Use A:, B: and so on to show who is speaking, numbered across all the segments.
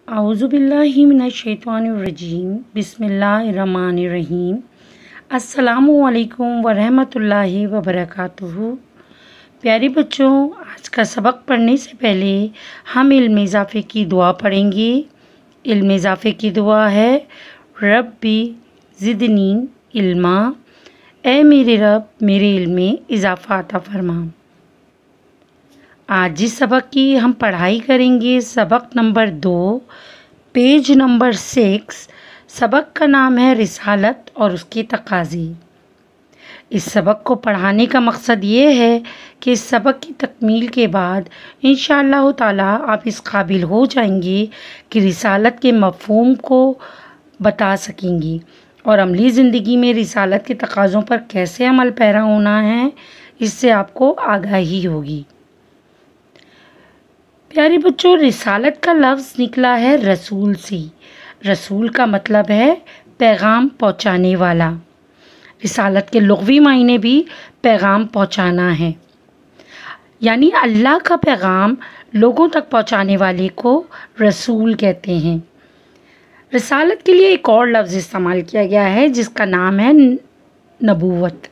A: اعوذ باللہ من الشیطان الرجیم بسم اللہ الرحمن الرحیم۔ السلام علیکم ورحمۃ اللہ وبرکاتہ۔ پیارے بچوں، آج کا سبق پڑھنے سے پہلے ہم علم اضافے کی دعا پڑھیں گے۔ علم اضافے کی دعا ہے ربی زدنی علما، اے میرے رب میرے علم میں اضافہ عطا فرما۔ آج جس سبق کی ہم پڑھائی کریں گے سبق نمبر 2، پیج نمبر 6۔ سبق کا نام ہے رسالت اور اس کے تقاضے۔ اس سبق کو پڑھانے کا مقصد یہ ہے کہ اس سبق کی تکمیل کے بعد انشاءاللہ تعالی آپ اس قابل ہو جائیں گے کہ رسالت کے مفہوم کو بتا سکیں گی اور عملی زندگی میں رسالت کے تقاضوں پر کیسے عمل پیرا ہونا ہے، اس سے آپ کو آگاہی ہوگی۔ پیارے بچوں، رسالت کا لفظ نکلا ہے رسول سے۔ رسول کا مطلب ہے پیغام پہنچانے والا۔ رسالت کے لغوی معنی بھی پیغام پہنچانا ہے، یعنی اللہ کا پیغام لوگوں تک پہنچانے والے کو رسول کہتے ہیں۔ رسالت کے لیے ایک اور لفظ استعمال کیا گیا ہے جس کا نام ہے نبوت۔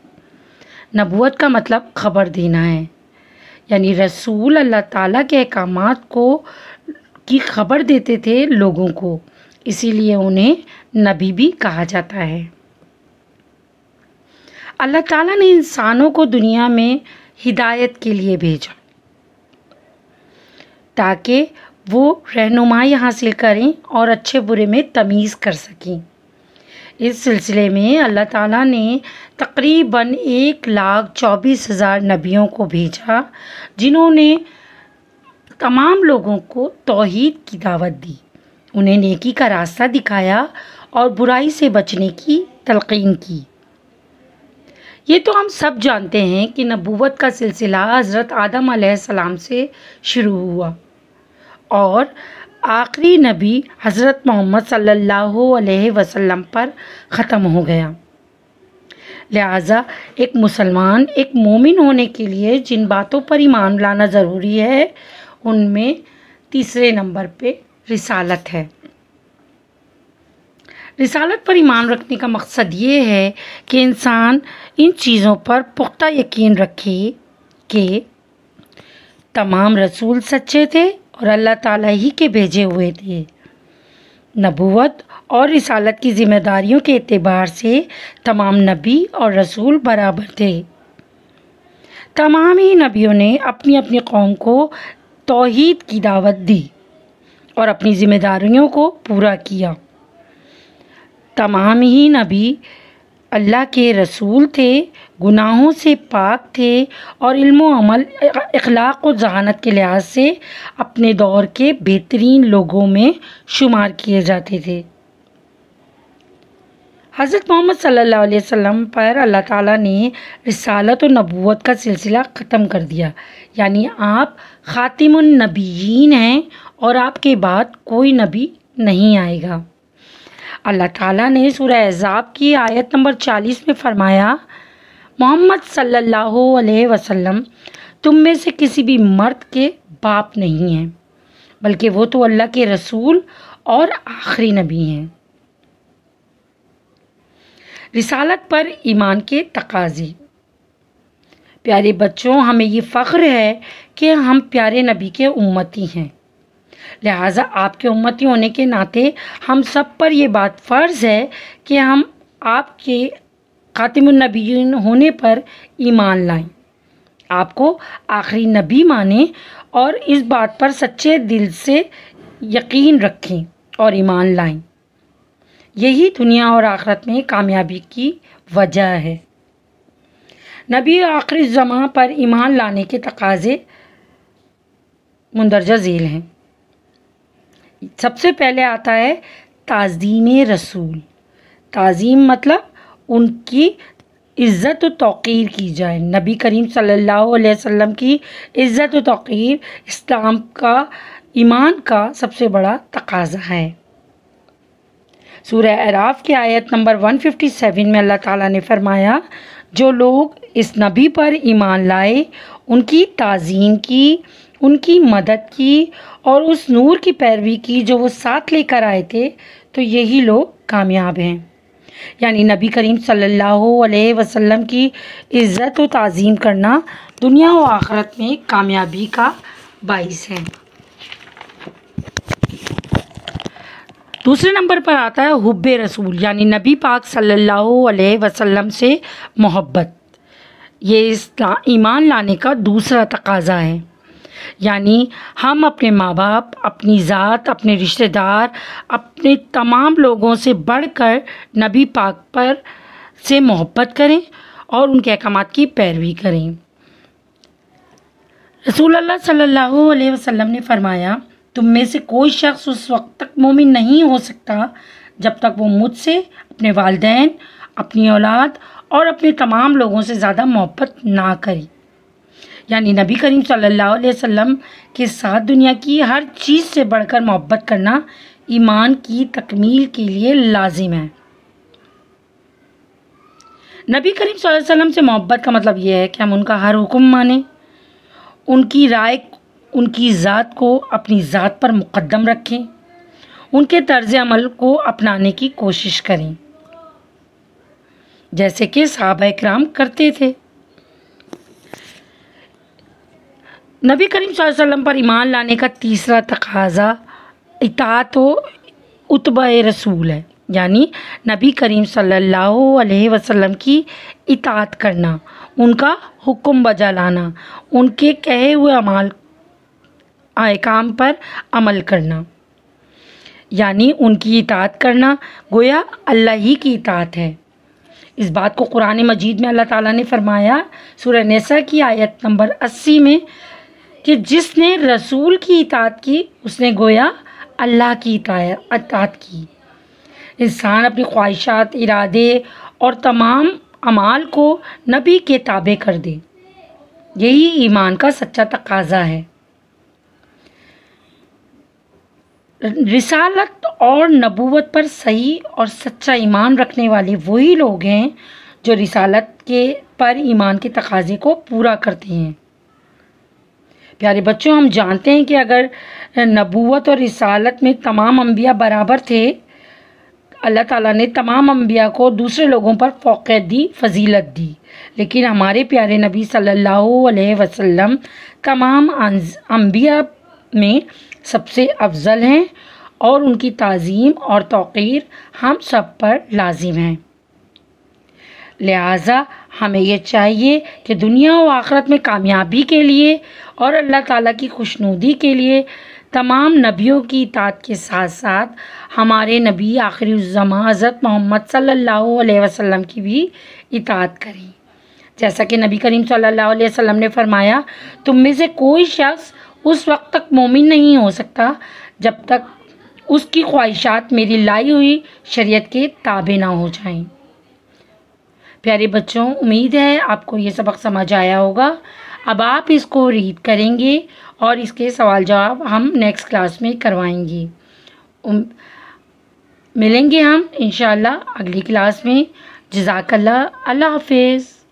A: نبوت کا مطلب خبر دینا ہے، یعنی رسول اللہ تعالیٰ کے احکامات کی خبر دیتے تھے لوگوں کو، اسی لیے انہیں نبی بھی کہا جاتا ہے۔ اللہ تعالیٰ نے انسانوں کو دنیا میں ہدایت کے لیے بھیجا تاکہ وہ رہنمائی حاصل کریں اور اچھے برے میں تمیز کر سکیں۔ اس سلسلے میں اللہ تعالیٰ نے تقریباً 1,24,000 نبیوں کو بھیجا، جنہوں نے تمام لوگوں کو توحید کی دعوت دی، انہیں نیکی کا راستہ دکھایا اور برائی سے بچنے کی تلقین کی۔ یہ تو ہم سب جانتے ہیں کہ نبوت کا سلسلہ حضرت آدم علیہ السلام سے شروع ہوا اور آخری نبی حضرت محمد صلی اللہ علیہ وسلم پر ختم ہو گیا۔ لہٰذا ایک مسلمان، ایک مومن ہونے کے لیے جن باتوں پر ایمان لانا ضروری ہے ان میں تیسرے نمبر پہ رسالت ہے۔ رسالت پر ایمان رکھنے کا مقصد یہ ہے کہ انسان ان چیزوں پر پختہ یقین رکھے کہ تمام رسول سچے تھے اور اللہ تعالیٰ ہی کے بھیجے ہوئے تھے۔ نبوت اور رسالت کی ذمہ داریوں کے اعتبار سے تمام نبی اور رسول برابر تھے۔ تمام ہی نبیوں نے اپنی اپنی قوم کو توحید کی دعوت دی اور اپنی ذمہ داریوں کو پورا کیا۔ تمام ہی نبی اللہ کے رسول تھے، گناہوں سے پاک تھے اور علم و عمل، اخلاق و ذہانت کے لحاظ سے اپنے دور کے بہترین لوگوں میں شمار کیے جاتے تھے۔ حضرت محمد صلی اللہ علیہ وسلم پر اللہ تعالیٰ نے رسالت و نبوت کا سلسلہ ختم کر دیا، یعنی آپ خاتم النبیین ہیں اور آپ کے بعد کوئی نبی نہیں آئے گا۔ اللہ تعالیٰ نے سورہ احزاب کی آیت نمبر 40 میں فرمایا، محمد صلی اللہ علیہ وسلم تم میں سے کسی بھی مرد کے باپ نہیں ہیں، بلکہ وہ تو اللہ کے رسول اور آخری نبی ہیں۔ رسالت پر ایمان کے تقاضے۔ پیارے بچوں، ہمیں یہ فخر ہے کہ ہم پیارے نبی کے امتی ہیں، لہٰذا آپ کے امتی ہونے کے ناطے ہم سب پر یہ بات فرض ہے کہ ہم آپ کے خاتم النبیین ہونے پر ایمان لائیں، آپ کو آخری نبی مانیں اور اس بات پر سچے دل سے یقین رکھیں اور ایمان لائیں۔ یہی دنیا اور آخرت میں کامیابی کی وجہ ہے۔ نبی آخری زماں پر ایمان لانے کے تقاضے مندرجہ ذیل ہیں۔ سب سے پہلے آتا ہے تعظیم رسول۔ تعظیم مطلب ان کی عزت و توقیر کی جائے۔ نبی کریم صلی اللہ علیہ وسلم کی عزت و توقیر اسلام کا، ایمان کا سب سے بڑا تقاضا ہے۔ سورہ اعراف کی آیت نمبر 157 میں اللہ تعالیٰ نے فرمایا، جو لوگ اس نبی پر ایمان لائے، ان کی تعظیم کی، ان کی مدد کی اور اس نور کی پیروی کی جو وہ ساتھ لے کر آئے تھے، تو یہی لوگ کامیاب ہیں۔ یعنی نبی کریم صلی اللہ علیہ وسلم کی عزت و تعظیم کرنا دنیا و آخرت میں کامیابی کا باعث ہے۔ دوسرے نمبر پر آتا ہے حب رسول، یعنی نبی پاک صلی اللہ علیہ وسلم سے محبت۔ یہ ایمان لانے کا دوسرا تقاضا ہے۔ یعنی ہم اپنے ماں باپ، اپنی ذات، اپنے رشتہ دار، اپنے تمام لوگوں سے بڑھ کر نبی پاک پر سے محبت کریں اور ان کے احکامات کی پیروی کریں۔ رسول اللہ صلی اللہ علیہ وسلم نے فرمایا، تم میں سے کوئی شخص اس وقت تک مومن نہیں ہو سکتا جب تک وہ مجھ سے، اپنے والدین، اپنی اولاد اور اپنے تمام لوگوں سے زیادہ محبت نہ کرے۔ یعنی نبی کریم صلی اللہ علیہ وسلم کے ساتھ دنیا کی ہر چیز سے بڑھ کر محبت کرنا ایمان کی تکمیل کے لیے لازم ہے۔ نبی کریم صلی اللہ علیہ وسلم سے محبت کا مطلب یہ ہے کہ ہم ان کا ہر حکم مانیں، ان کی رائے، ان کی ذات کو اپنی ذات پر مقدم رکھیں، ان کے طرز عمل کو اپنانے کی کوشش کریں، جیسے کہ صحابہ کرام کرتے تھے۔ نبی کریم صلی اللہ علیہ وسلم پر ایمان لانے کا تیسرا تقاضا اطاعت و اتباع رسول ہے، یعنی نبی کریم صلی اللہ علیہ وسلم کی اطاعت کرنا، ان کا حکم بجا لانا، ان کے کہے ہوئے احکام پر عمل کرنا۔ یعنی ان کی اطاعت کرنا گویا اللہ ہی کی اطاعت ہے۔ اس بات کو قرآن مجید میں اللہ تعالیٰ نے فرمایا سورہ نساء کی آیت نمبر 80 میں کہ جس نے رسول کی اطاعت کی اس نے گویا اللہ کی اطاعت کی۔ انسان اپنی خواہشات، ارادے اور تمام اعمال کو نبی کے تابع کر دے، یہی ایمان کا سچا تقاضا ہے۔ رسالت اور نبوت پر صحیح اور سچا ایمان رکھنے والے وہی لوگ ہیں جو رسالت کے پر ایمان کے تقاضے کو پورا کرتے ہیں۔ پیارے بچوں، ہم جانتے ہیں کہ اگر نبوت اور رسالت میں تمام انبیاء برابر تھے، اللہ تعالیٰ نے تمام انبیاء کو دوسرے لوگوں پر فوقیت دی، فضیلت دی، لیکن ہمارے پیارے نبی صلی اللہ علیہ وسلم تمام انبیاء میں سب سے افضل ہیں اور ان کی تعظیم اور توقیر ہم سب پر لازم ہے۔ لہٰذا ہمیں یہ چاہیے کہ دنیا و آخرت میں کامیابی کے لیے اور اللہ تعالیٰ کی خوشنودی کے لیے تمام نبیوں کی اطاعت کے ساتھ ساتھ ہمارے نبی آخری الزماں حضرت محمد صلی اللہ علیہ وسلم کی بھی اطاعت کریں۔ جیسا کہ نبی کریم صلی اللہ علیہ وسلم نے فرمایا، تم میں سے کوئی شخص اس وقت تک مومن نہیں ہو سکتا جب تک اس کی خواہشات میری لائی ہوئی شریعت کے تابع نہ ہو جائیں۔ پیارے بچوں، امید ہے آپ کو یہ سبق سمجھ آیا ہوگا۔ اب آپ اس کو ریڈ کریں گے اور اس کے سوال جواب ہم نیکسٹ کلاس میں کروائیں گے۔ ملیں گے ہم انشاءاللہ اگلی کلاس میں۔ جزاک اللہ، اللہ حافظ۔